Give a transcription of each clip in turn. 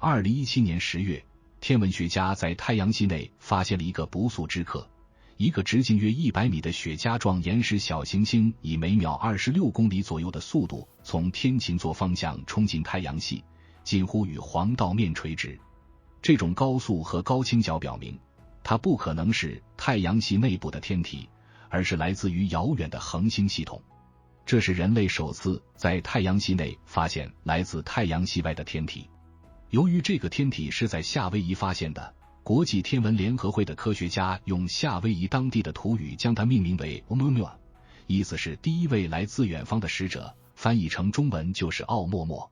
2017年10月，天文学家在太阳系内发现了一个不速之客，一个直径约100米的雪茄状岩石小行星以每秒26公里左右的速度从天琴座方向冲进太阳系，近乎与黄道面垂直。这种高速和高倾角表明，它不可能是太阳系内部的天体，而是来自于遥远的恒星系统。这是人类首次在太阳系内发现来自太阳系外的天体。由于这个天体是在夏威夷发现的，国际天文联合会的科学家用夏威夷当地的土语将它命名为 Oumuamua， 意思是第一位来自远方的使者，翻译成中文就是奥默默。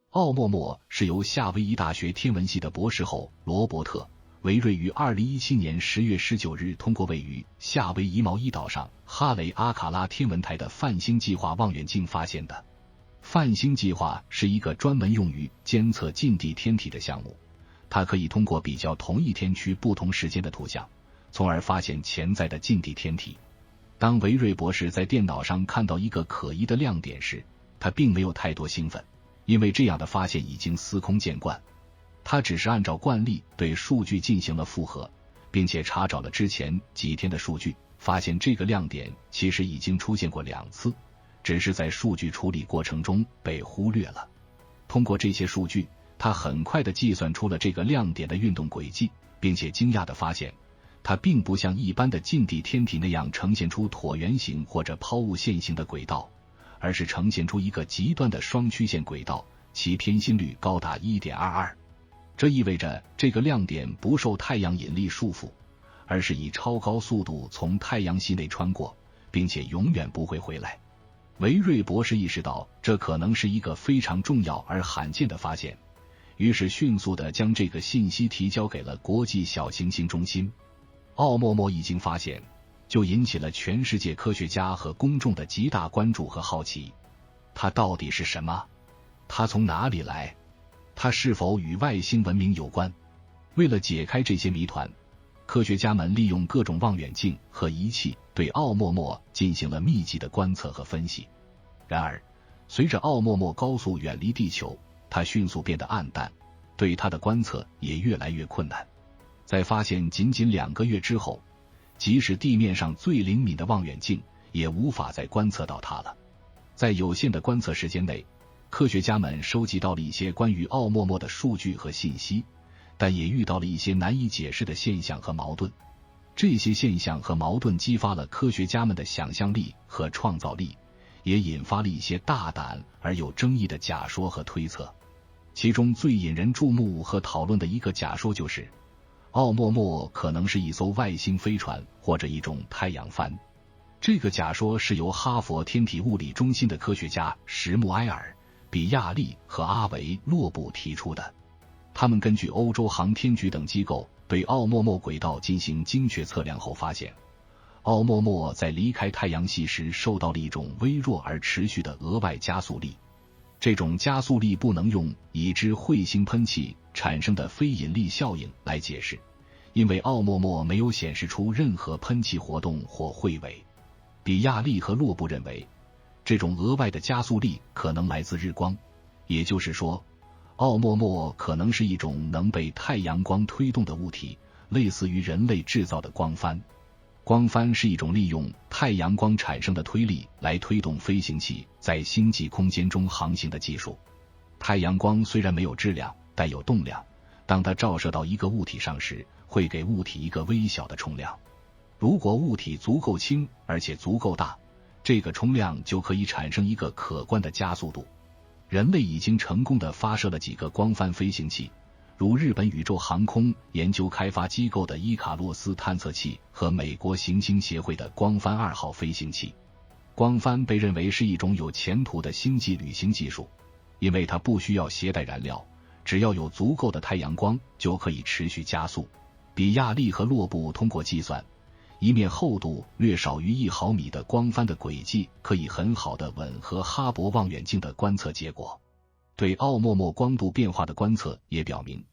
奥默默是由夏威夷大学天文系的博士后罗伯特·维瑞于2017年10月19日通过位于夏威夷毛伊岛上哈雷阿卡拉天文台的泛星计划望远镜发现的。泛星计划是一个专门用于监测近地天体的项目，它可以通过比较同一天区不同时间的图像，从而发现潜在的近地天体。当维瑞博士在电脑上看到一个可疑的亮点时，他并没有太多兴奋，因为这样的发现已经司空见惯。他只是按照惯例对数据进行了复核，并且查找了之前几天的数据，发现这个亮点其实已经出现过2次，只是在数据处理过程中被忽略了。通过这些数据，他很快地计算出了这个亮点的运动轨迹，并且惊讶地发现，它并不像一般的近地天体那样呈现出椭圆形或者抛物线形的轨道，而是呈现出一个极端的双曲线轨道，其偏心率高达 1.22。这意味着这个亮点不受太阳引力束缚，而是以超高速度从太阳系内穿过，并且永远不会回来。维瑞博士意识到这可能是一个非常重要而罕见的发现，于是迅速地将这个信息提交给了国际小行星中心。奥默默一经发现，就引起了全世界科学家和公众的极大关注和好奇。它到底是什么？它从哪里来？它是否与外星文明有关？为了解开这些谜团，科学家们利用各种望远镜和仪器对奥默默进行了密集的观测和分析。然而，随着奥默默高速远离地球，它迅速变得暗淡，对它的观测也越来越困难。在发现仅2个月之后，即使地面上最灵敏的望远镜也无法再观测到它了。在有限的观测时间内，科学家们收集到了一些关于奥默默的数据和信息，但也遇到了一些难以解释的现象和矛盾。这些现象和矛盾激发了科学家们的想象力和创造力，也引发了一些大胆而有争议的假说和推测。其中最引人注目和讨论的一个假说就是，奥默默可能是一艘外星飞船或者一种太阳帆。这个假说是由哈佛天体物理中心的科学家史穆埃尔、比亚利和阿维洛布提出的。他们根据欧洲航天局等机构对奥默默轨道进行精确测量后发现，奥默默在离开太阳系时受到了一种微弱而持续的额外加速力。这种加速力不能用已知彗星喷气产生的非引力效应来解释，因为奥默默没有显示出任何喷气活动或彗尾。比亚利和洛布认为，这种额外的加速力可能来自日光，也就是说，奥默默可能是一种能被太阳光推动的物体，类似于人类制造的光帆。光帆是一种利用太阳光产生的推力来推动飞行器在星际空间中航行的技术。太阳光虽然没有质量，但有动量，当它照射到一个物体上时，会给物体一个微小的冲量。如果物体足够轻而且足够大，这个冲量就可以产生一个可观的加速度。人类已经成功地发射了几个光帆飞行器，如日本宇宙航空研究开发机构的伊卡洛斯探测器和美国行星协会的光帆2号飞行器。光帆被认为是一种有前途的星际旅行技术，因为它不需要携带燃料，只要有足够的太阳光就可以持续加速。比亚利和洛布通过计算，一面厚度略少于1毫米的光帆的轨迹可以很好地吻合哈勃望远镜的观测结果。对奥默默光度变化的观测也表明，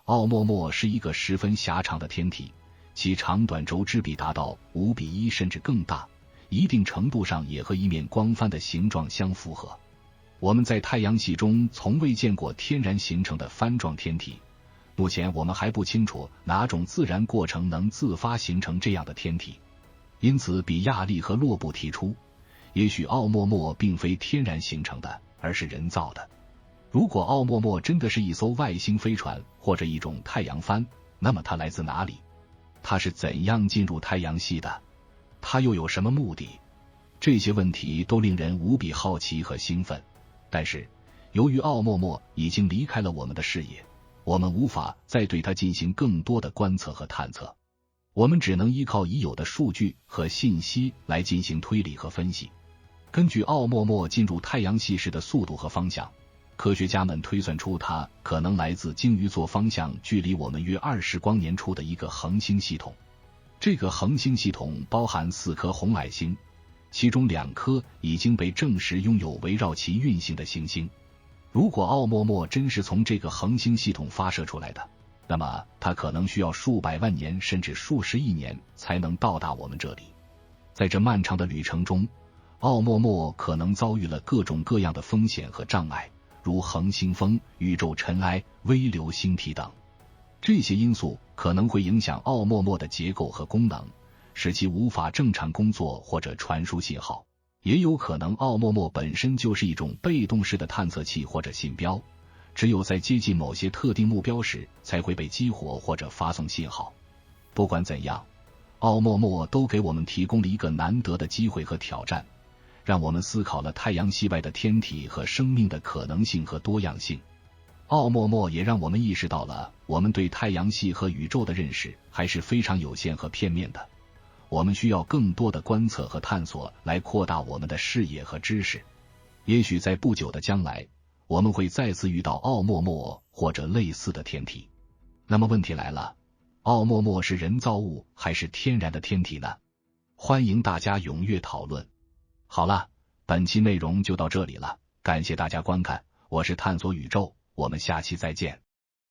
奥默默是一个十分狭长的天体，其长短轴之比达到5:1甚至更大，一定程度上也和一面光帆的形状相符合。我们在太阳系中从未见过天然形成的帆状天体，目前我们还不清楚哪种自然过程能自发形成这样的天体。因此比亚利和洛布提出，也许奥莫莫并非天然形成的，而是人造的。如果奥莫莫真的是一艘外星飞船或者一种太阳帆，那么它来自哪里？它是怎样进入太阳系的？它又有什么目的？这些问题都令人无比好奇和兴奋。但是由于奥莫莫已经离开了我们的视野，我们无法再对它进行更多的观测和探测，我们只能依靠已有的数据和信息来进行推理和分析。根据奥莫莫进入太阳系时的速度和方向，科学家们推算出它可能来自鲸鱼座方向距离我们约20光年处的一个恒星系统。这个恒星系统包含4颗红矮星，其中2颗已经被证实拥有围绕其运行的行星。如果奥莫莫真是从这个恒星系统发射出来的，那么它可能需要数百万年甚至数十亿年才能到达我们这里。在这漫长的旅程中，奥莫莫可能遭遇了各种各样的风险和障碍，如恒星风、宇宙尘埃、微流星体等。这些因素可能会影响奥莫莫的结构和功能，使其无法正常工作或者传输信号。也有可能奥莫莫本身就是一种被动式的探测器或者信标，只有在接近某些特定目标时才会被激活或者发送信号。不管怎样，奥莫莫都给我们提供了一个难得的机会和挑战，让我们思考了太阳系外的天体和生命的可能性和多样性。奥莫莫也让我们意识到了我们对太阳系和宇宙的认识还是非常有限和片面的，我们需要更多的观测和探索来扩大我们的视野和知识。也许在不久的将来，我们会再次遇到奥莫莫或者类似的天体。那么问题来了，奥莫莫是人造物还是天然的天体呢？欢迎大家踊跃讨论。好了，本期内容就到这里了，感谢大家观看，我是探索宇宙，我们下期再见。